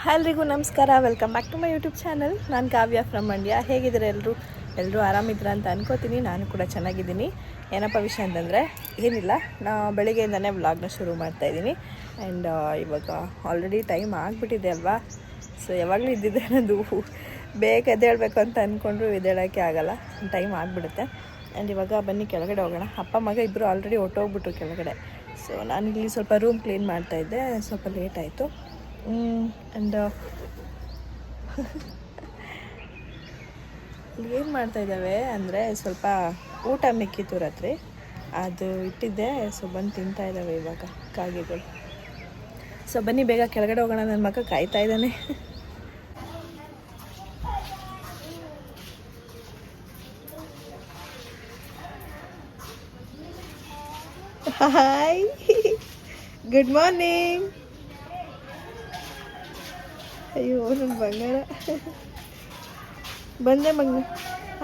ಎಲ್ರಿಗೂ ನಮಸ್ಕಾರ, welcome back to my YouTube channel. ನಾನು ಕಾವ್ಯ ಫ್ರಮ್ ಮಂಡ್ಯ. ಹೇಗಿದ್ದಾರೆ ಎಲ್ಲರೂ ಆರಾಮಿದ್ರ ಅಂತ ಅನ್ಕೋತೀನಿ. ನಾನು ಕೂಡ ಚೆನ್ನಾಗಿದ್ದೀನಿ. ಏನಪ್ಪ ವಿಷಯ ಅಂತಂದರೆ ಏನಿಲ್ಲ, ಬೆಳಿಗ್ಗೆಯಿಂದನೇ ವ್ಲಾಗ್ನ ಶುರು ಮಾಡ್ತಾಯಿದ್ದೀನಿ. ಆ್ಯಂಡ್ ಇವಾಗ ಆಲ್ರೆಡಿ ಟೈಮ್ ಆಗಿಬಿಟ್ಟಿದೆ ಅಲ್ವಾ. ಸೊ ಯಾವಾಗಲೂ ಇದ್ದಿದ್ದೆ ಅನ್ನೋದು ಬೇಗ ಎದ್ದೇಳಬೇಕು ಅಂತ ಅಂದ್ಕೊಂಡ್ರು ಎದ್ದೇಳೋಕ್ಕೆ ಆಗೋಲ್ಲ, ಟೈಮ್ ಆಗಿಬಿಡುತ್ತೆ. ಆ್ಯಂಡ್ ಇವಾಗ ಬನ್ನಿ ಕೆಳಗಡೆ ಹೋಗೋಣ. ಅಪ್ಪ ಮಗ ಇಬ್ಬರು ಆಲ್ರೆಡಿ ಹೊಟ್ಟೋಗ್ಬಿಟ್ರು ಕೆಳಗಡೆ. ಸೊ ನಾನು ಇಲ್ಲಿ ಸ್ವಲ್ಪ ರೂಮ್ ಕ್ಲೀನ್ ಮಾಡ್ತಾಯಿದ್ದೆ, ಸ್ವಲ್ಪ ಲೇಟ್ ಆಯಿತು. ಆ್ಯಂಡ್ ಏನು ಮಾಡ್ತಾಯಿದ್ದಾವೆ ಅಂದರೆ ಸ್ವಲ್ಪ ಊಟ ಮಿಕ್ಕಿತ್ತು ರಾತ್ರಿ, ಅದು ಇಟ್ಟಿದ್ದೆ. ಸೊ ಬಂದು ತಿಂತಾಯಿದ್ದಾವೆ ಇವಾಗ ಕಾಗೆಗಳು. ಸೊ ಬನ್ನಿ ಬೇಗ ಕೆಳಗಡೆ ಹೋಗೋಣ, ನನ್ನ ಮಗ ಕಾಯ್ತಾ ಇದ್ದಾನೆ. Hi, good morning. ಅಯ್ಯೋ ನನ್ನ ಬಂಗಾರ ಬಂದೆ ಮಗ.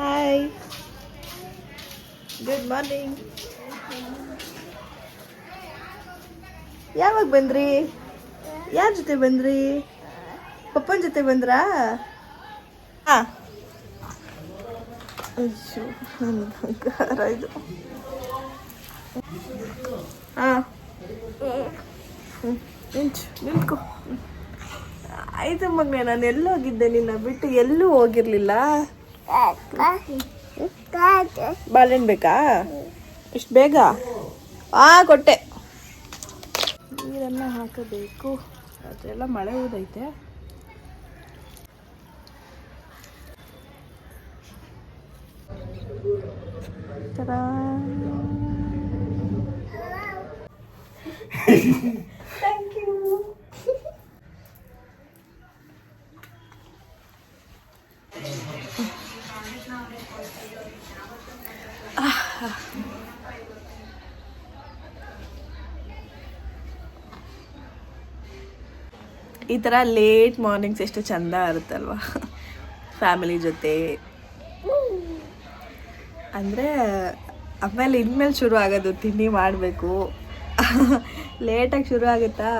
Hi, good morning. ಯಾವಾಗ ಬಂದ್ರಿ? ಯಾರ ಜೊತೆ ಬಂದ್ರಿ? ಪಪ್ಪನ ಜೊತೆ ಬಂದ್ರಾ? ಹಾಂ. ಅಯ್ಯೋ ನನ್ನ ಬಂಗಾರ ಇದು. ಹಾಂ, ನಿಂತ್ಕೊ. ಆಯ್ತು ಮಗನೇ, ನಾನು ಎಲ್ಲೂ ಹೋಗಿದ್ದೆ, ನಿನ್ನ ಬಿಟ್ಟು ಎಲ್ಲೂ ಹೋಗಿರ್ಲಿಲ್ಲ. ಬಾಳೆಹಣ್ಣು ಬೇಕಾ? ಇಷ್ಟು ಬೇಗ? ಕೊಟ್ಟೆ. ನೀರನ್ನು ಹಾಕಬೇಕು. ಅದೆಲ್ಲ ಮಳೆ ಊದೈತೆ. Thank you. ಈ ಥರ ಲೇಟ್ ಮಾರ್ನಿಂಗ್ಸ್ ಎಷ್ಟು ಚೆಂದ ಇರುತ್ತಲ್ವ ಫ್ಯಾಮಿಲಿ ಜೊತೆ. ಅಂದರೆ ಆಮೇಲೆ ಇನ್ಮೇಲೆ ಶುರು ಆಗೋದು ತಿಂಡಿ ಮಾಡಬೇಕು. ಲೇಟಾಗಿ ಶುರು ಆಗುತ್ತಾ,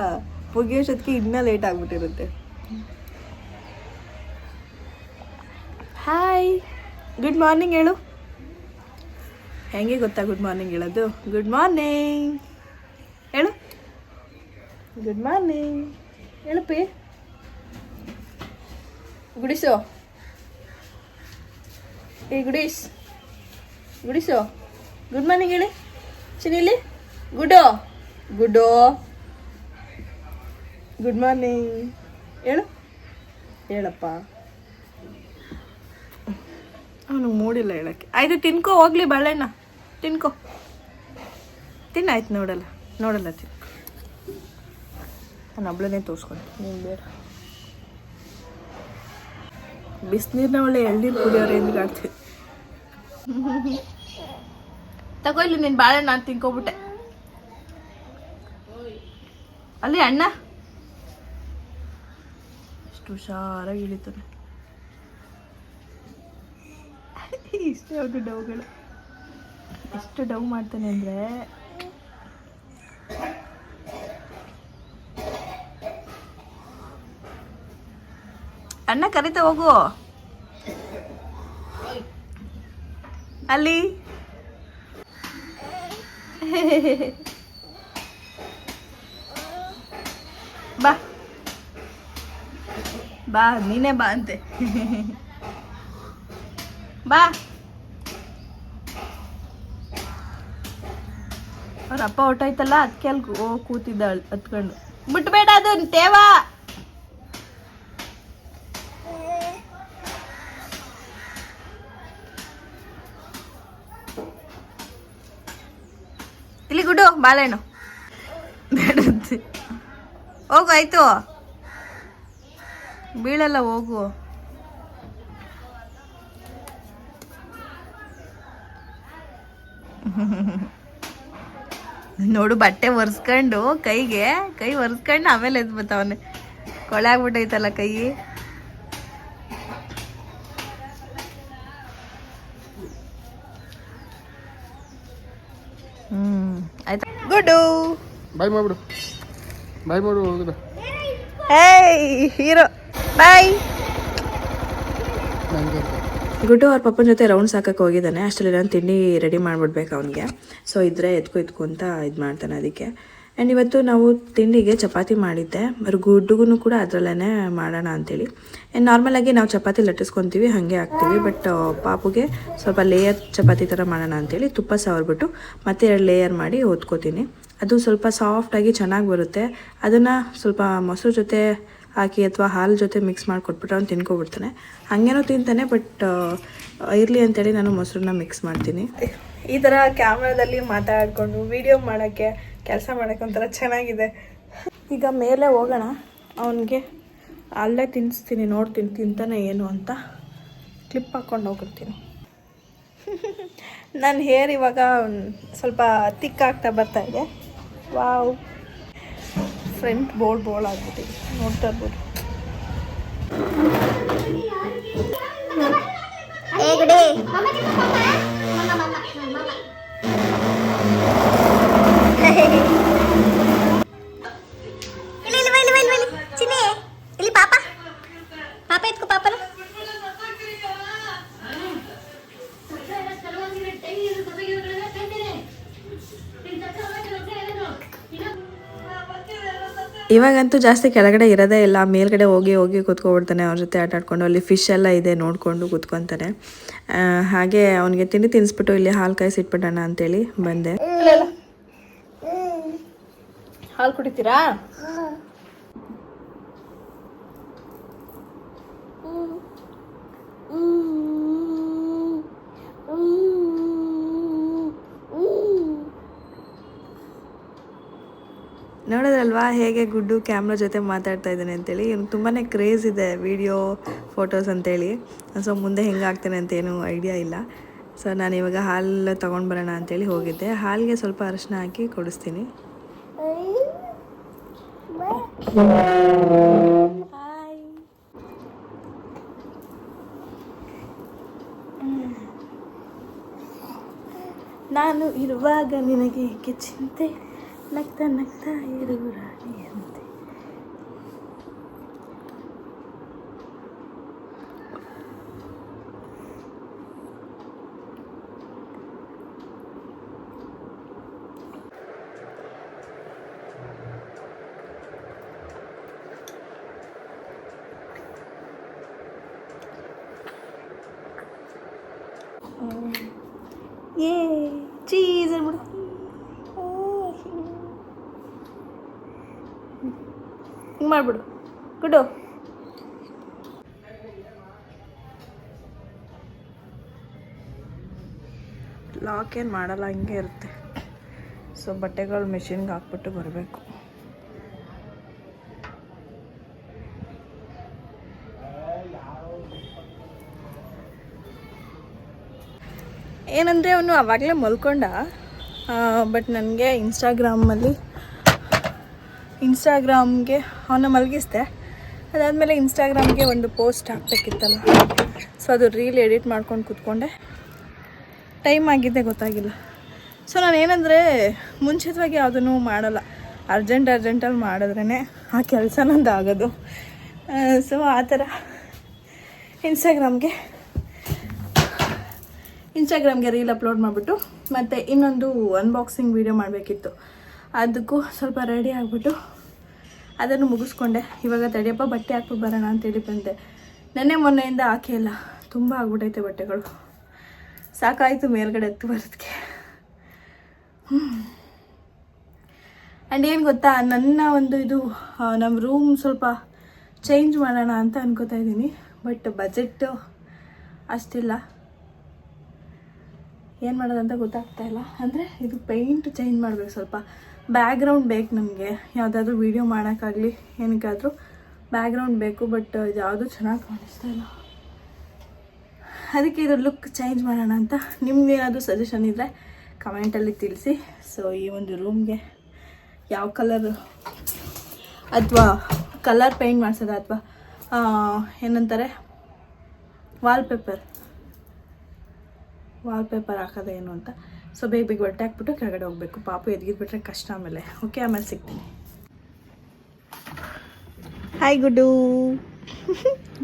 ಮುಗಿಯೋಷ್ಟೊತ್ತಿಗೆ ಇನ್ನೂ ಲೇಟ್ ಆಗಿಬಿಟ್ಟಿರುತ್ತೆ. ಹಾಯ್, ಗುಡ್ ಮಾರ್ನಿಂಗ್ ಹೇಳು. ಹೆಂಗೆ ಗೊತ್ತಾ ಗುಡ್ ಮಾರ್ನಿಂಗ್ ಹೇಳೋದು? ಗುಡ್ ಮಾರ್ನಿಂಗ್ ಹೇಳು. ಗುಡ್ ಮಾರ್ನಿಂಗ್ ಹೇಳಪ್ಪಿ. ಗುಡಿಸೋ, ಗುಡಿಸೋ. ಗುಡ್ ಮಾರ್ನಿಂಗ್ ಹೇಳಿ ಚಿನ್ನಿಲಿ. ಗುಡೋ ಗುಡ್ ಮಾರ್ನಿಂಗ್ ಹೇಳಪ್ಪ. ಅವನು ಮೂಡಿಲ್ಲ ಹೇಳೋಕ್ಕೆ. ಆಯಿತು, ತಿನ್ಕೋ ಹೋಗ್ಲಿ, ಬಾಳೆಹಣ್ಣ ತಿನ್ಕೋ. ತಿನ್ನಾಯ್ತು. ನೋಡಲ್ಲ ತಿನ್ಕೋ. ನಾನು ಒಬ್ಳನ್ನೇ ತೋರಿಸ್ಕೊಂಡು, ನೀನು ಬೇಡ. ಬಿಸಿನೀರನ್ನ ಒಳ್ಳೆ ಎಳ್ನೀರು ಕುಡಿಯೋರು ಎಂದು ಕಾಡ್ತೀವಿ. ತಗೋ ಇಲ್ಲಿ ನೀನು ಬಾಳೆಹಣ್ಣು. ನಾನು ತಿನ್ಕೋಬಿಟ್ಟೆ. ಅಲ್ಲಿ ಅಣ್ಣ ಎಷ್ಟು ಹುಷಾರಾಗಿ ಇಳಿತಾನೆ. ಇಷ್ಟೇ ಅವ್ರು ಡವ್ಗಳು. ಎಷ್ಟು ಡವ್ ಮಾಡ್ತಾನೆ ಅಂದರೆ ಅಣ್ಣ ಕರಿತಾ ಹೋಗು. ಅಲ್ಲಿ ಬಾ ನೀನೇ ಬಾ ಅಂತೆ. ಬಾ. ಅವ್ರ ಅಪ್ಪ ಹೊಟ್ಟೋಯ್ತಲ್ಲ, ಅದಕ್ಕೆ ಅಲ್ಲಿ ಕೂತಿದ್ದ ಹತ್ಕೊಂಡು. ಬಿಟ್ಬೇಡ ಅದು ತೇವಾ. ಇಲ್ಲಿ ಗುಡ್ಡು ಬಾಳೆಹಣ್ಣು ಬೇಡಂತೆ. ಹೋಗು, ಆಯ್ತು, ಬೀಳಲ್ಲ, ಹೋಗು. ನೋಡು, ಬಟ್ಟೆ ಒರೆಸ್ಕೊಂಡು ಕೈ ಒರೆಸ್ಕೊಂಡು ಆಮೇಲೆ ಎದ್ದು ಬರ್ತಾವನೆ. ಕೊಳೆ ಆಗ್ಬಿಟ್ಟೈತಲ್ಲ ಕೈ. ಆಯ್ತಾ. ಗುಡ್ಡು ಬಾಯ್ ಮಾಡ್ಬಿಡು. ಬಾಯ್ ಮಾಡು ಹೋಗುದ. ಏಯ್ ಹೀರೋ ಬಾಯ್. ಗುಡ್ಡು ಅವ್ರ ಪಪ್ಪನ ಜೊತೆ ರೌಂಡ್ಸ್ ಹಾಕಕ್ಕೆ ಹೋಗಿದ್ದಾನೆ. ಅಷ್ಟರಲ್ಲಿ ನಾನು ತಿಂಡಿ ರೆಡಿ ಮಾಡಿಬಿಡ್ಬೇಕು ಅವನಿಗೆ. ಸೊ ಇದ್ರೆ ಎತ್ಕೊ ಅಂತ ಇದು ಮಾಡ್ತಾನೆ ಅದಕ್ಕೆ. ಆ್ಯಂಡ್ ಇವತ್ತು ನಾವು ತಿಂಡಿಗೆ ಚಪಾತಿ ಮಾಡಿದ್ದೆ. ಗುಡ್ಡುಗೂ ಕೂಡ ಅದರಲ್ಲೇ ಮಾಡೋಣ ಅಂಥೇಳಿ. ಆ್ಯಂಡ್ ನಾರ್ಮಲಾಗಿ ನಾವು ಚಪಾತಿ ಲಟ್ಟಿಸ್ಕೊತೀವಿ, ಹಾಗೆ ಹಾಕ್ತೀವಿ. ಬಟ್ ಪಾಪುಗೆ ಸ್ವಲ್ಪ ಲೇಯರ್ ಚಪಾತಿ ಥರ ಮಾಡೋಣ ಅಂಥೇಳಿ ತುಪ್ಪ ಸವರ್ಬಿಟ್ಟು ಮತ್ತೆ 2 ಲೇಯರ್ ಮಾಡಿ ಹೊತ್ಕೋತೀನಿ. ಅದು ಸ್ವಲ್ಪ ಸಾಫ್ಟಾಗಿ ಚೆನ್ನಾಗಿ ಬರುತ್ತೆ. ಅದನ್ನು ಸ್ವಲ್ಪ ಮೊಸರು ಜೊತೆ ಹಾಕಿ ಅಥವಾ ಹಾಲು ಜೊತೆ ಮಿಕ್ಸ್ ಮಾಡಿ ಕೊಟ್ಬಿಟ್ರೆ ಅವ್ನು ತಿನ್ಕೊಬಿಡ್ತಾನೆ. ಹಾಗೇನೋ ತಿಂತಾನೆ, ಬಟ್ ಇರಲಿ ಅಂತೇಳಿ ನಾನು ಮೊಸರನ್ನ ಮಿಕ್ಸ್ ಮಾಡ್ತೀನಿ. ಈ ಥರ ಕ್ಯಾಮ್ರಾದಲ್ಲಿ ಮಾತಾಡಿಕೊಂಡು ವೀಡಿಯೋ ಮಾಡೋಕ್ಕೆ, ಕೆಲಸ ಮಾಡೋಕ್ಕೆ ಒಂಥರ ಚೆನ್ನಾಗಿದೆ. ಈಗ ಮೇಲೆ ಹೋಗೋಣ. ಅವನಿಗೆ ಅಲ್ಲೇ ತಿನ್ನಿಸ್ತೀನಿ, ನೋಡ್ತೀನಿ ತಿಂತಾನೆ ಏನು ಅಂತ. ಕ್ಲಿಪ್ ಹಾಕ್ಕೊಂಡು ಹೋಗಿರ್ತೀನಿ. ನನ್ನ ಹೇರ್ ಇವಾಗ ಸ್ವಲ್ಪ ತಿಕ್ಕಾಗ್ತಾ ಬರ್ತಾಯಿದೆ. ವಾವ್, ಫ್ರಂಟ್ ಬೋಳ್ ಆಗ್ಬಿಟ್ಟಿದೆ, ನೋಡ್ತಾ ಇರ್ಬೋದು. ಇಲ್ಲಿ ಪಾಪ ಎತ್ಕೋ ಪಾಪನ. ಇವಾಗಂತೂ ಜಾಸ್ತಿ ಕೆಳಗಡೆ ಇರೋದೇ ಇಲ್ಲ, ಮೇಲ್ಗಡೆ ಹೋಗಿ ಕೂತ್ಕೊಬಿಡ್ತಾನೆ. ಅವ್ರ ಜೊತೆ ಆಟ ಆಡ್ಕೊಂಡು ಅಲ್ಲಿ ಫಿಶ್ ಎಲ್ಲ ಇದೆ ನೋಡಿಕೊಂಡು ಕೂತ್ಕೊತಾನೆ. ಹಾಗೆ ಅವನಿಗೆ ತಿನ್ನಿಸ್ಬಿಟ್ಟು ಇಲ್ಲಿ ಹಾಲು ಕಾಯಿಸಿಟ್ಬಿಡೋಣ ಅಂತೇಳಿ ಬಂದೆ. ಹಾಲು ಕುಡಿತೀರಾ? ನೋಡೋದ್ರಲ್ವಾ ಹೇಗೆ ಗುಡ್ಡು ಕ್ಯಾಮ್ರಾ ಜೊತೆ ಮಾತಾಡ್ತಾ ಇದ್ದಾನೆ ಅಂತೇಳಿ. ಇವ್ನಿಗೆ ತುಂಬಾ ಕ್ರೇಜ್ ಇದೆ ವಿಡಿಯೋ ಫೋಟೋಸ್ ಅಂತೇಳಿ. ಸೊ ಮುಂದೆ ಹೆಂಗಾಗ್ತಾನೆ ಅಂತ ಏನೂ ಐಡಿಯಾ ಇಲ್ಲ. ಸೊ ನಾನು ಇವಾಗ ಹಾಲು ತೊಗೊಂಡು ಬರೋಣ ಅಂತೇಳಿ ಹೋಗಿದ್ದೆ. ಹಾಲಿಗೆ ಸ್ವಲ್ಪ ಅರಿಶಿನ ಹಾಕಿ ಕೊಡಿಸ್ತೀನಿ. ನಾನು ಇರುವಾಗ ನಿನಗೆ ಏಕೆ ಚಿಂತೆ, ನಗ್ತಾ ನಗ್ತಾ ಇರು ರಾಣಿಯಂತೆ. ಏ ಚೀಸ್ ಅನ್ಬಿಡು. ಹಿಂಗೆ ಮಾಡಿಬಿಡು ಗುಡ್ಡು. ಲಾಕ್ ಏನು ಮಾಡಲ್ಲ, ಹಿಂಗೆ ಇರುತ್ತೆ. ಸೊ ಬಟ್ಟೆಗಳು ಮೆಷಿನ್ಗೆ ಹಾಕ್ಬಿಟ್ಟು ಬರಬೇಕು. ಏನಂದರೆ ಅವನು ಆವಾಗಲೇ ಮಲ್ಕೊಂಡ. ಬಟ್ ನನಗೆ ಇನ್ಸ್ಟಾಗ್ರಾಮ್ಗೆ ಅವನ್ನ ಮಲಗಿಸ್ದೆ. ಅದಾದಮೇಲೆ ಇನ್ಸ್ಟಾಗ್ರಾಮ್ಗೆ ಒಂದು ಪೋಸ್ಟ್ ಹಾಕಬೇಕಿತ್ತಲ್ಲ, ಸೊ ಅದು ರೀಲ್ ಎಡಿಟ್ ಮಾಡ್ಕೊಂಡು ಕೂತ್ಕೊಂಡೆ. ಟೈಮ್ ಆಗಿದ್ದೆ ಗೊತ್ತಾಗಿಲ್ಲ. ಸೊ ನಾನು ಏನಂದರೆ ಮುಂಚಿತವಾಗಿ ಯಾವುದೂ ಮಾಡಲ್ಲ, ಅರ್ಜೆಂಟಲ್ಲಿ ಮಾಡಿದ್ರೇ ಆ ಕೆಲಸ ನಂದು ಆಗೋದು. ಸೊ ಆ ಥರ ಇನ್ಸ್ಟಾಗ್ರಾಮ್ಗೆ ರೀಲ್ ಅಪ್ಲೋಡ್ ಮಾಡಿಬಿಟ್ಟು ಮತ್ತು ಇನ್ನೊಂದು ಅನ್ಬಾಕ್ಸಿಂಗ್ ವೀಡಿಯೋ ಮಾಡಬೇಕಿತ್ತು. ಅದಕ್ಕೂ ಸ್ವಲ್ಪ ರೆಡಿ ಆಗಿಬಿಟ್ಟು ಅದನ್ನು ಮುಗಿಸ್ಕೊಂಡೆ. ಇವಾಗ ತಡಿಯಪ್ಪ ಬಟ್ಟೆ ಹಾಕ್ಬಿಟ್ಟು ಬರೋಣ ಅಂತೇಳಿ ಬಂದೆ. ನೆನ್ನೆ ಮೊನ್ನೆಯಿಂದ ಹಾಕೇ ಇಲ್ಲ, ತುಂಬ ಆಗ್ಬಿಟ್ಟೈತೆ ಬಟ್ಟೆಗಳು. ಸಾಕಾಯಿತು ಮೇಲ್ಗಡೆ ಎತ್ತು ಬರೋದಕ್ಕೆ. ಆ್ಯಂಡ್ ಏನು ಗೊತ್ತಾ, ನನ್ನ ಒಂದು ಇದು ನಮ್ಮ ರೂಮ್ ಸ್ವಲ್ಪ ಚೇಂಜ್ ಮಾಡೋಣ ಅಂತ ಅನ್ಕೋತಾ ಇದ್ದೀನಿ. ಬಟ್ ಬಜೆಟ್ಟು ಅಷ್ಟಿಲ್ಲ. ಏನು ಮಾಡೋದಂತ ಗೊತ್ತಾಗ್ತಾ ಇಲ್ಲ. ಅಂದರೆ ಇದು ಪೇಂಟ್ ಚೇಂಜ್ ಮಾಡಬೇಕು, ಸ್ವಲ್ಪ ಬ್ಯಾಕ್ಗ್ರೌಂಡ್ ಬೇಕು ನಮಗೆ. ಯಾವುದಾದ್ರೂ ವೀಡಿಯೋ ಮಾಡೋಕ್ಕಾಗಲಿ ಏನಕ್ಕಾದರೂ ಬ್ಯಾಕ್ಗ್ರೌಂಡ್ ಬೇಕು. ಬಟ್ ಇದು ಯಾವುದೂ ಚೆನ್ನಾಗಿ ಕಾಣಿಸ್ತಾ ಇಲ್ಲ. ಅದಕ್ಕೆ ಇದು ಲುಕ್ ಚೇಂಜ್ ಮಾಡೋಣ ಅಂತ. ನಿಮ್ಗೇನಾದರೂ ಸಜೆಷನ್ ಇದ್ದರೆ ಕಮೆಂಟಲ್ಲಿ ತಿಳಿಸಿ. ಸೊ ಈ ಒಂದು ರೂಮ್ಗೆ ಯಾವ ಕಲರ್ ಅಥವಾ ಕಲರ್ ಪೇಂಟ್ ಮಾಡಿಸೋದ ಅಥವಾ ಏನಂತಾರೆ ವಾಲ್ಪೇಪರ್ ಹಾಕೋದೇನು ಅಂತ. ಸೊ ಬೇಗ ಬಟ್ಟೆ ಹಾಕ್ಬಿಟ್ಟು ಕೆಳಗಡೆ ಹೋಗಬೇಕು. ಪಾಪು ಎದ್ಗಿದ್ಬಿಟ್ರೆ ಕಷ್ಟ. ಆಮೇಲೆ ಓಕೆ, ಆಮೇಲೆ ಸಿಗ್ತೀನಿ. ಹಾಯ್ ಗುಡ್ಡು.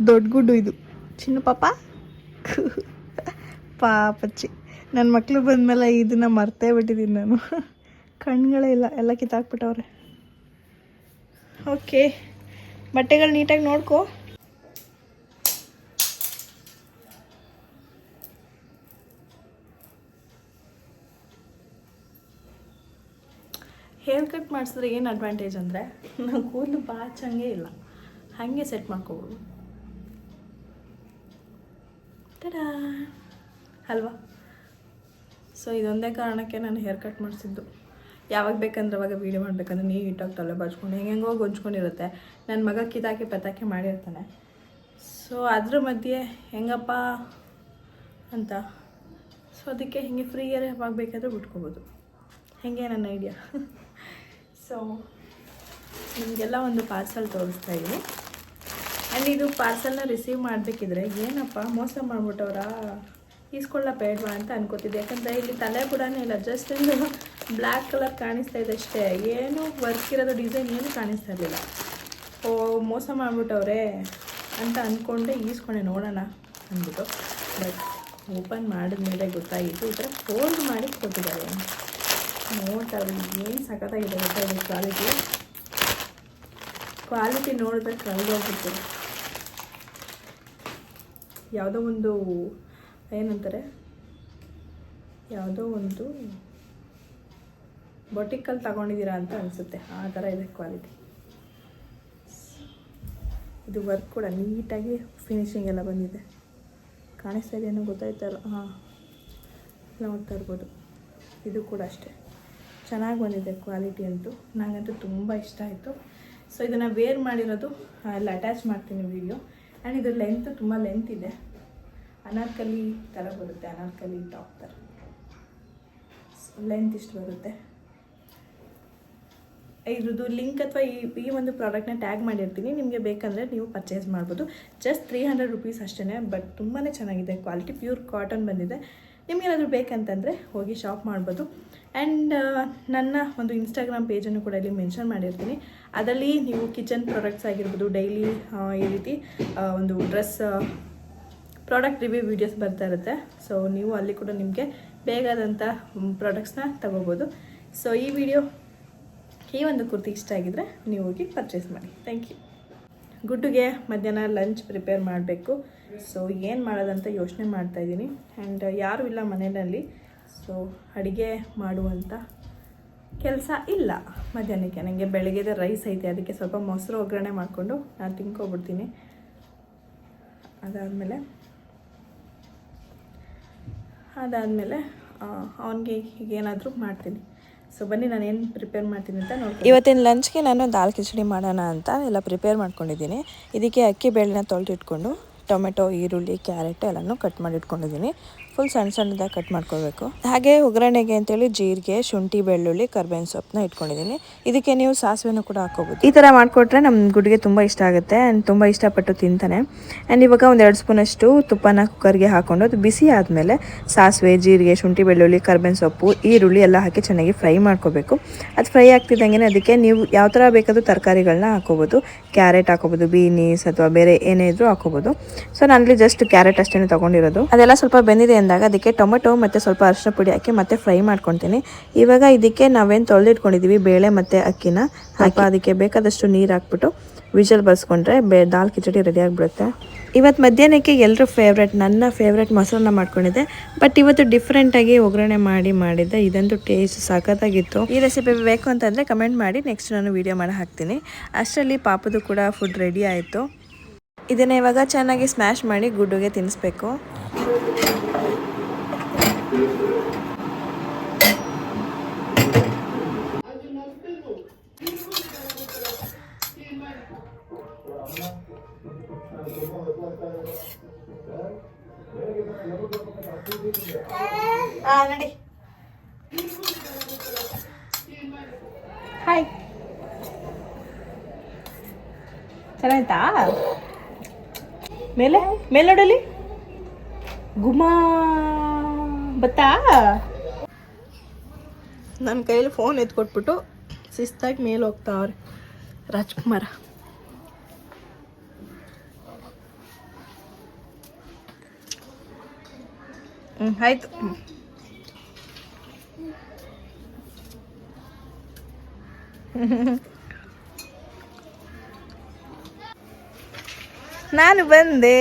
ದೊಡ್ಡ ಗುಡ್ಡು ಇದು ಚಿನ್ನ ಪಾಪ. ಪಾಪಚ್ಚಿ, ನನ್ನ ಮಕ್ಕಳು ಬಂದಮೇಲೆ ಇದನ್ನು ಮರ್ತೇ ಬಿಟ್ಟಿದ್ದೀನಿ ನಾನು. ಕಣ್ಗಳೇ ಇಲ್ಲ, ಎಲ್ಲ ಕಿತ್ತಾಕ್ಬಿಟ್ಟವ್ರೆ. ಓಕೆ, ಬಟ್ಟೆಗಳು ನೀಟಾಗಿ ನೋಡ್ಕೊ. ಹೇರ್ ಕಟ್ ಮಾಡಿಸಿದ್ರೆ ಏನು ಅಡ್ವಾಂಟೇಜ್ ಅಂದರೆ ನಾವು ಕೂದಲು ಬಾಚಂಗೆ ಇಲ್ಲ, ಹಾಗೆ ಸೆಟ್ ಮಾಡ್ಕೋಬೋದು. ಟಡಾ ಅಲ್ವಾ? ಸೊ ಇದೊಂದೇ ಕಾರಣಕ್ಕೆ ನಾನು ಹೇರ್ ಕಟ್ ಮಾಡಿಸಿದ್ದು. ಯಾವಾಗ ಬೇಕಂದ್ರೆ ಅವಾಗ ವೀಡಿಯೋ ಮಾಡಬೇಕಂದ್ರೆ ನೀಟಾಗಿ ತಲೆ ಬಾಚ್ಕೊಂಡು ಹೆಂಗೆಂಗೋ ಗೊಂಚ್ಕೊಂಡಿರುತ್ತೆ. ನನ್ನ ಮಗ ಕಿತಾಕಿ ಪತಾಕಿ ಮಾಡಿರ್ತಾನೆ. ಸೊ ಅದ್ರ ಮಧ್ಯೆ ಹೆಂಗಪ್ಪ ಅಂತ, ಸೊ ಅದಕ್ಕೆ ಹಿಂಗೆ ಫ್ರೀಯರೇ ಯಾವಾಗ ಬೇಕಾದರೂ ಬಿಟ್ಕೋಬೋದು. ಹೇಗೆ ನನ್ನ ಐಡಿಯಾ. ಸೊ ನಿಮಗೆಲ್ಲ ಒಂದು ಪಾರ್ಸಲ್ ತೋರಿಸ್ತಾ ಇದ್ದೀನಿ. ಆ್ಯಂಡ್ ಇದು ಪಾರ್ಸಲ್ನ ರಿಸೀವ್ ಮಾಡಬೇಕಿದ್ರೆ ಏನಪ್ಪ ಮೋಸ ಮಾಡಿಬಿಟ್ಟವ್ರಾ, ಈಸ್ಕೊಳ್ಳ ಬೇಡವಾ ಅಂತ ಅನ್ಕೋತಿದ್ದೆ. ಯಾಕಂದರೆ ಇಲ್ಲಿ ತಲೆ ಕೂಡ ಇಲ್ಲ, ಜಸ್ಟ್ ಒಂದು ಬ್ಲ್ಯಾಕ್ ಕಲರ್ ಕಾಣಿಸ್ತಾ ಇದೆ ಅಷ್ಟೇ. ಏನು ವರ್ಕ್ ಇರೋದು ಡಿಸೈನ್ ಏನು ಕಾಣಿಸ್ತಾ ಇರಲಿಲ್ಲ. ಓ ಮೋಸ ಮಾಡಿಬಿಟ್ಟವ್ರೆ ಅಂತ ಅಂದ್ಕೊಂಡೆ ಈಸ್ಕೊಂಡೆ, ನೋಡೋಣ ಅಂದ್ಬಿಟ್ಟು. ಬಟ್ ಓಪನ್ ಮಾಡಿದ್ಮೇಲೆ ಗೊತ್ತಾಗಿತ್ತು ಈ ಥರ ಫೋಲ್ಡ್ ಮಾಡಿ ಕೊಟ್ಟಿದ್ದಾರೆ. ನೋಡ್ತಾರೆ ಏನು ಸಖತ್ತಾಗಿದೆ ಗೊತ್ತಾ ಇದು ಕ್ವಾಲಿಟಿ ನೋಡಿದ್ರೆ ಕಳೆದೋಗ್ಬಿಟ್ಟು. ಯಾವುದೋ ಒಂದು ಏನಂತಾರೆ, ಯಾವುದೋ ಒಂದು ಬೊಟಿಕಲ್ಲಿ ತಗೊಂಡಿದ್ದೀರಾ ಅಂತ ಅನಿಸುತ್ತೆ, ಆ ಥರ ಇದೆ ಕ್ವಾಲಿಟಿ. ಇದು ವರ್ಕ್ ಕೂಡ ನೀಟಾಗಿ ಫಿನಿಶಿಂಗ್ ಎಲ್ಲ ಬಂದಿದೆ. ಕಾಣಿಸ್ತಾ ಇದೆಯೋ ಗೊತ್ತಾಯ್ತಲ್ಲ, ಹಾಂ ನೋಡ್ತಾ ಇರ್ಬೋದು. ಇದು ಕೂಡ ಅಷ್ಟೇ ಚೆನ್ನಾಗಿ ಬಂದಿದೆ ಕ್ವಾಲಿಟಿ ಅಂತೂ. ನನಗಂತೂ ತುಂಬ ಇಷ್ಟ ಆಯಿತು. ಸೊ ಇದನ್ನು ವೇರ್ ಮಾಡಿರೋದು ಎಲ್ಲ ಅಟ್ಯಾಚ್ ಮಾಡ್ತೀನಿ ವಿಡಿಯೋ. ಆ್ಯಂಡ್ ಇದ್ರ ಲೆಂತ್ ತುಂಬ ಲೆಂತ್ ಇದೆ, ಅನಾರ್ಕಲಿ ಥರ ಬರುತ್ತೆ, ಅನಾರ್ಕಲಿ ಟಾಪ್ ಥರ ಲೆಂತ್ ಇಷ್ಟು ಬರುತ್ತೆ. ಇದ್ರದ್ದು ಲಿಂಕ್ ಅಥವಾ ಈ ಒಂದು ಪ್ರಾಡಕ್ಟ್ನ ಟ್ಯಾಗ್ ಮಾಡಿರ್ತೀನಿ, ನಿಮಗೆ ಬೇಕಂದರೆ ನೀವು ಪರ್ಚೇಸ್ ಮಾಡ್ಬೋದು. ಜಸ್ಟ್ 300 ರುಪೀಸ್ ಅಷ್ಟೇ. ಬಟ್ ತುಂಬಾ ಚೆನ್ನಾಗಿದೆ ಕ್ವಾಲಿಟಿ, ಪ್ಯೂರ್ ಕಾಟನ್ ಬಂದಿದೆ. ನಿಮಗೇನಾದರೂ ಬೇಕಂತಂದರೆ ಹೋಗಿ ಶಾಪ್ ಮಾಡ್ಬೋದು. ಆ್ಯಂಡ್ ನನ್ನ ಒಂದು ಇನ್ಸ್ಟಾಗ್ರಾಮ್ ಪೇಜನ್ನು ಕೂಡ ಇಲ್ಲಿ ಮೆನ್ಷನ್ ಮಾಡಿರ್ತೀನಿ. ಅದರಲ್ಲಿ ನೀವು ಕಿಚನ್ ಪ್ರಾಡಕ್ಟ್ಸ್ ಆಗಿರ್ಬೋದು, ಡೈಲಿ ಈ ರೀತಿ ಒಂದು ಡ್ರೆಸ್ ಪ್ರಾಡಕ್ಟ್ ರಿವ್ಯೂ ವೀಡಿಯೋಸ್ ಬರ್ತಾ ಇರುತ್ತೆ. ಸೊ ನೀವು ಅಲ್ಲಿ ಕೂಡ ನಿಮಗೆ ಬೇಕಾದಂಥ ಪ್ರಾಡಕ್ಟ್ಸ್ನ ತಗೋಬೋದು. ಸೊ ಈ ಒಂದು ಕುರ್ತಿ ಇಷ್ಟ ಆಗಿದ್ರೆ ನೀವು ಹೋಗಿ ಪರ್ಚೇಸ್ ಮಾಡಿ. Thank you. ಗುಡ್ಡುಗೆ ಮಧ್ಯಾಹ್ನ ಲಂಚ್ ಪ್ರಿಪೇರ್ ಮಾಡಬೇಕು. ಸೊ ಏನು ಮಾಡೋದಂತ ಯೋಚನೆ ಮಾಡ್ತಾಯಿದ್ದೀನಿ. ಆ್ಯಂಡ್ ಯಾರೂ ಇಲ್ಲ ಮನೆಯಲ್ಲಿ, ಸೊ ಅಡುಗೆ ಮಾಡುವಂಥ ಕೆಲಸ ಇಲ್ಲ ಮಧ್ಯಾಹ್ನಕ್ಕೆ. ನನಗೆ ಬೆಳಗ್ಗೆದೇ ರೈಸ್ ಐತೆ, ಅದಕ್ಕೆ ಸ್ವಲ್ಪ ಮೊಸರು ಒಗ್ಗರಣೆ ಮಾಡಿಕೊಂಡು ನಾನು ತಿನ್ಕೊಬಿಡ್ತೀನಿ. ಅದಾದಮೇಲೆ ಅವನಿಗೆ ಏನಾದರೂ ಮಾಡ್ತೀನಿ. ಸೊ ಬನ್ನಿ ನಾನು ಏನು ಪ್ರಿಪೇರ್ ಮಾಡ್ತೀನಿ ಅಂತ ನೋಡಿ. ಇವತ್ತಿನ ಲಂಚ್ಗೆ ನಾನು ದಾಲ್ ಕಿಚಡಿ ಮಾಡೋಣ ಅಂತ ಎಲ್ಲ ಪ್ರಿಪೇರ್ ಮಾಡ್ಕೊಂಡಿದ್ದೀನಿ. ಇದಕ್ಕೆ ಅಕ್ಕಿ ಬೇಳೆನ ತೊಳೆದಿಟ್ಕೊಂಡು ಟೊಮೆಟೊ, ಈರುಳ್ಳಿ, ಕ್ಯಾರೆಟ್ ಎಲ್ಲನೂ ಕಟ್ ಮಾಡಿ ಇಟ್ಕೊಂಡಿದ್ದೀನಿ. ಫುಲ್ ಸಣ್ಣದಾಗಿ ಕಟ್ ಮಾಡ್ಕೊಳ್ಬೇಕು. ಹಾಗೆ ಒಗ್ಗರಣೆಗೆ ಅಂತೇಳಿ ಜೀರಿಗೆ, ಶುಂಠಿ, ಬೆಳ್ಳುಳ್ಳಿ, ಕರ್ಬೇವಿನ ಸೊಪ್ಪನ್ನ ಇಟ್ಕೊಂಡಿದ್ದೀನಿ. ಇದಕ್ಕೆ ನೀವು ಸಾಸಿವೆನೂ ಕೂಡ ಹಾಕೋಬೋದು. ಈ ಥರ ಮಾಡಿಕೊಟ್ರೆ ನಮ್ಮ ಗುಡ್ಗೆ ತುಂಬ ಇಷ್ಟ ಆಗುತ್ತೆ ಆ್ಯಂಡ್ ತುಂಬ ಇಷ್ಟಪಟ್ಟು ತಿಂತಾನೆ. ಆ್ಯಂಡ್ ಇವಾಗ ಒಂದು 2 ಸ್ಪೂನಷ್ಟು ತುಪ್ಪನ ಕುಕ್ಕರ್ಗೆ ಹಾಕ್ಕೊಂಡು ಅದು ಬಿಸಿ ಆದಮೇಲೆ ಸಾಸಿವೆ, ಜೀರಿಗೆ, ಶುಂಠಿ, ಬೆಳ್ಳುಳ್ಳಿ, ಕರ್ಬೇವಿನ ಸೊಪ್ಪು, ಈರುಳ್ಳಿ ಎಲ್ಲ ಹಾಕಿ ಚೆನ್ನಾಗಿ ಫ್ರೈ ಮಾಡ್ಕೋಬೇಕು. ಅದು ಫ್ರೈ ಆಗ್ತಿದ್ದಂಗೆ ಅದಕ್ಕೆ ನೀವು ಯಾವ ಥರ ಬೇಕಾದರೂ ತರಕಾರಿಗಳನ್ನ ಹಾಕೋಬೋದು. ಕ್ಯಾರೆಟ್ ಹಾಕೋಬೋದು, ಬೀನೀಸ್ ಅಥವಾ ಬೇರೆ ಏನೇ ಇದ್ರೂ ಹಾಕೋಬೋದು. ಸೊ ನಾನಲ್ಲಿ ಜಸ್ಟ್ ಕ್ಯಾರೆಟ್ ಅಷ್ಟೇ ತೊಗೊಂಡಿರೋದು. ಅದೆಲ್ಲ ಸ್ವಲ್ಪ ಬೆಂದಿದೆ ಅಂದಾಗ ಅದಕ್ಕೆ ಟೊಮೆಟೊ ಮತ್ತು ಸ್ವಲ್ಪ ಅರಿಶಿನ ಪುಡಿ ಹಾಕಿ ಮತ್ತೆ ಫ್ರೈ ಮಾಡ್ಕೊತೀನಿ. ಇವಾಗ ಇದಕ್ಕೆ ನಾವೇನು ತೊಳೆದಿಟ್ಕೊಂಡಿದ್ದೀವಿ ಬೇಳೆ ಮತ್ತು ಅಕ್ಕಿನ ಹಾಕಿ ಅದಕ್ಕೆ ಬೇಕಾದಷ್ಟು ನೀರು ಹಾಕ್ಬಿಟ್ಟು ವಿಜಲ್ ಬರ್ಸ್ಕೊಂಡ್ರೆ ದಾಲ್ ಕಿಚಡಿ ರೆಡಿ ಆಗಿಬಿಡುತ್ತೆ. ಇವತ್ತು ಮಧ್ಯಾಹ್ನಕ್ಕೆ ಎಲ್ಲರೂ ನನ್ನ ಫೇವ್ರೆಟ್ ಮೊಸರನ್ನ ಮಾಡ್ಕೊಂಡಿದ್ದೆ. ಬಟ್ ಇವತ್ತು ಡಿಫ್ರೆಂಟಾಗಿ ಒಗ್ಗರಣೆ ಮಾಡಿದ್ದೆ. ಇದಂತೂ ಟೇಸ್ಟ್ ಸಖತ್ತಾಗಿತ್ತು. ಈ ರೆಸಿಪಿ ಬೇಕು ಅಂತಂದರೆ ಕಮೆಂಟ್ ಮಾಡಿ, ನೆಕ್ಸ್ಟ್ ನಾನು ವೀಡಿಯೋ ಮಾಡಿ ಹಾಕ್ತೀನಿ. ಅಷ್ಟರಲ್ಲಿ ಪಾಪದು ಕೂಡ ಫುಡ್ ರೆಡಿ ಆಯಿತು. ಇದನ್ನು ಇವಾಗ ಚೆನ್ನಾಗಿ ಸ್ಮ್ಯಾಶ್ ಮಾಡಿ ಗುಡ್ಡುಗೆ ತಿನ್ನಿಸ್ಬೇಕು. ನಡಿ. ಹಾಯ್, ಚೆನ್ನಾಯ್ತಾ? ಮೇಲೆ ನೋಡಲಿ ಗುಮಾ ಬತ್ತಾ. ನನ್ನ ಕೈಯಲ್ಲಿ ಫೋನ್ ಎತ್ಕೊಟ್ಬಿಟ್ಟು ಶಿಸ್ತಾಗಿ ಮೇಲೆ ಹೋಗ್ತಾವ್ರೆ ರಾಜ್ಕುಮಾರ. ಆಯ್ತು. ನಾನು ಬಂದೆ.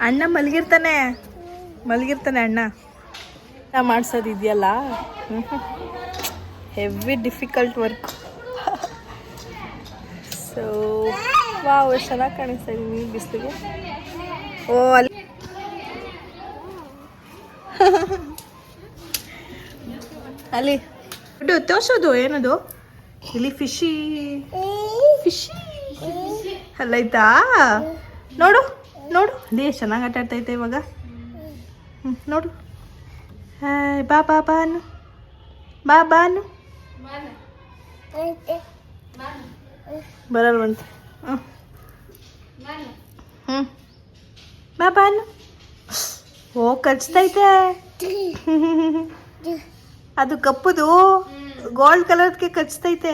ಅಣ್ಣ ಮಲಗಿರ್ತಾನೆ ಅಣ್ಣ. ಮಾಡ್ಸೋದು ಇದೆಯಲ್ಲ, heavy difficult work. So wow, ಚೆನ್ನಾಗಿ ಕಾಣಿಸ್ತಾ ಇದೀನಿ ಬಿಸಿಲಿಗೆ. ಓ ಅಲ್ಲಿ ಅಲ್ಲಿ ತೋರ್ಸೋದು ಏನದು, ಇಲ್ಲಿ ಫಿಶಿ ಅಲ್ಲೈತಾ, ನೋಡು ಅದೇ ಚೆನ್ನಾಗಿ ಆಟ ಆಡ್ತೈತೆ ಇವಾಗ. ನೋಡು, ಹಾಯ್ ಬಾ ಅನ್ನು, ಅನ್ನು ಬರಲ್ವಂತೆ. ಬಾ ಅನ್ನು. ಓ ಕಚ್ತೈತೆ. ಅದು ಕಪ್ಪುದು ಗೋಲ್ಡ್ ಕಲರ್ಗೆ ಕಚ್ತೈತೆ.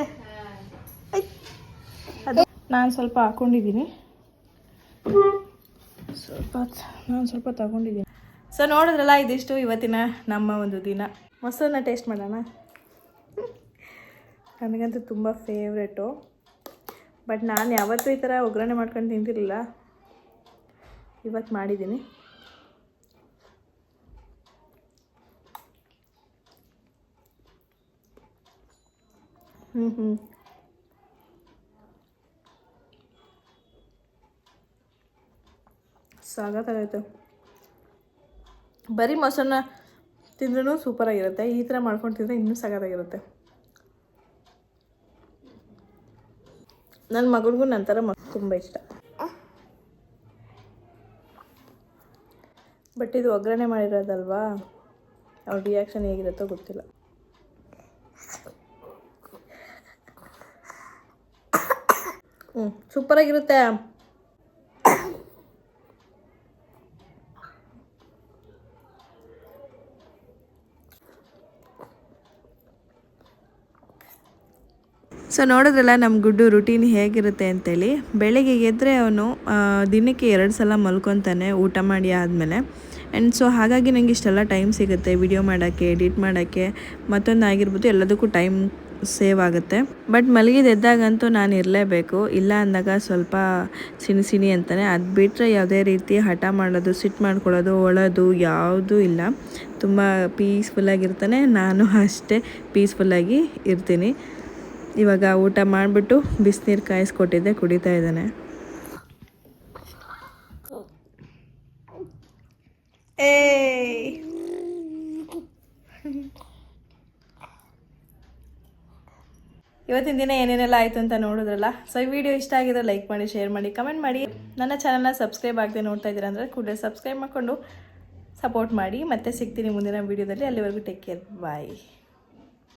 ಅದು ನಾನು ಸ್ವಲ್ಪ ಹಾಕೊಂಡಿದ್ದೀನಿ, ಸ್ವಲ್ಪ ತಗೊಂಡಿದ್ದೀನಿ. ಸೊ ನೋಡಿದ್ರಲ್ಲ, ಇದಿಷ್ಟು ಇವತ್ತಿನ ನಮ್ಮ ಒಂದು ದಿನ. ಮೊಸರನ್ನ ಟೇಸ್ಟ್ ಮಾಡೋಣ. ನನಗಂತೂ ತುಂಬ ಫೇವ್ರೇಟು, ಬಟ್ ನಾನು ಯಾವತ್ತೂ ಈ ಥರ ಒಗ್ಗರಣೆ ಮಾಡ್ಕೊಂಡು ತಿಂತಿರಲಿಲ್ಲ, ಇವತ್ತು ಮಾಡಿದ್ದೀನಿ. ಸಾಕಾಗೈತೆ. ಬರೀ ಮೊಸರನ್ನ ತಿಂದ್ರೂ ಸೂಪರಾಗಿರುತ್ತೆ, ಈ ಥರ ಮಾಡ್ಕೊಂಡು ತಿಂದರೆ ಇನ್ನೂ ಸಾಕಾಗಿರುತ್ತೆ. ನನ್ನ ಮಗಳಿಗೂ ನನ್ನ ಥರ ತುಂಬ ಇಷ್ಟ. ಬಟ್ ಇದು ಒಗ್ಗರಣೆ ಮಾಡಿರೋದಲ್ವಾ, ಅವ್ರ ರಿಯಾಕ್ಷನ್ ಹೇಗಿರುತ್ತೋ ಗೊತ್ತಿಲ್ಲ. ಸೂಪರಾಗಿರುತ್ತೆ. ಸೊ ನೋಡಿದ್ರಲ್ಲ ನಮ್ಮ ಗುಡ್ಡು ರುಟೀನ್ ಹೇಗಿರುತ್ತೆ ಅಂತೇಳಿ. ಬೆಳಗ್ಗೆ ಎದ್ದರೆ ಅವನು ದಿನಕ್ಕೆ 2 ಸಲ ಮಲ್ಕೊತಾನೆ ಊಟ ಮಾಡಿ ಆದಮೇಲೆ. ಆ್ಯಂಡ್ ಸೊ ಹಾಗಾಗಿ ನನಗೆ ಇಷ್ಟೆಲ್ಲ ಟೈಮ್ ಸಿಗುತ್ತೆ ವಿಡಿಯೋ ಮಾಡೋಕ್ಕೆ, ಎಡಿಟ್ ಮಾಡೋಕ್ಕೆ, ಮತ್ತೊಂದು ಆಗಿರ್ಬೋದು, ಎಲ್ಲದಕ್ಕೂ ಟೈಮ್ ಸೇವ್ ಆಗುತ್ತೆ. ಬಟ್ ಮಲಗಿದೆದ್ದಾಗಂತೂ ನಾನು ಇರಲೇಬೇಕು, ಇಲ್ಲ ಅಂದಾಗ ಸ್ವಲ್ಪ ಸಿಣಿ ಅಂತಾನೆ. ಅದು ಬಿಟ್ಟರೆ ಯಾವುದೇ ರೀತಿ ಹಠ ಮಾಡೋದು, ಸಿಟ್ಟು ಮಾಡ್ಕೊಳ್ಳೋದು, ಒಳೋದು ಯಾವುದೂ ಇಲ್ಲ. ತುಂಬ ಪೀಸ್ಫುಲ್ಲಾಗಿರ್ತಾನೆ, ನಾನು ಅಷ್ಟೇ ಪೀಸ್ಫುಲ್ಲಾಗಿ ಇರ್ತೀನಿ. ಇವಾಗ ಊಟ ಮಾಡಿಬಿಟ್ಟು ಬಿಸಿನೀರು ಕಾಯಿಸ್ಕೊಟ್ಟಿದ್ದೆ, ಕುಡಿತಾ ಇದ್ದಾನೆ. ಇವತ್ತಿನ ದಿನ ಏನೇನೆಲ್ಲ ಆಯಿತು ಅಂತ ನೋಡಿದ್ರಲ್ಲ. ಸೊ ಈ ವಿಡಿಯೋ ಇಷ್ಟ ಆಗಿದ್ರೆ ಲೈಕ್ ಮಾಡಿ, ಶೇರ್ ಮಾಡಿ, ಕಮೆಂಟ್ ಮಾಡಿ. ನನ್ನ ಚಾನಲ್ನ ಸಬ್ಸ್ಕ್ರೈಬ್ ಆಗದೆ ನೋಡ್ತಾ ಇದ್ದೀರಾ ಅಂದರೆ ಕೂಡಲೇ ಸಬ್ಸ್ಕ್ರೈಬ್ ಮಾಡಿಕೊಂಡು ಸಪೋರ್ಟ್ ಮಾಡಿ. ಮತ್ತೆ ಸಿಗ್ತೀನಿ ಮುಂದಿನ ವೀಡಿಯೋದಲ್ಲಿ. ಅಲ್ಲಿವರೆಗೂ ಟೇಕ್ ಕೇರ್, ಬಾಯ್.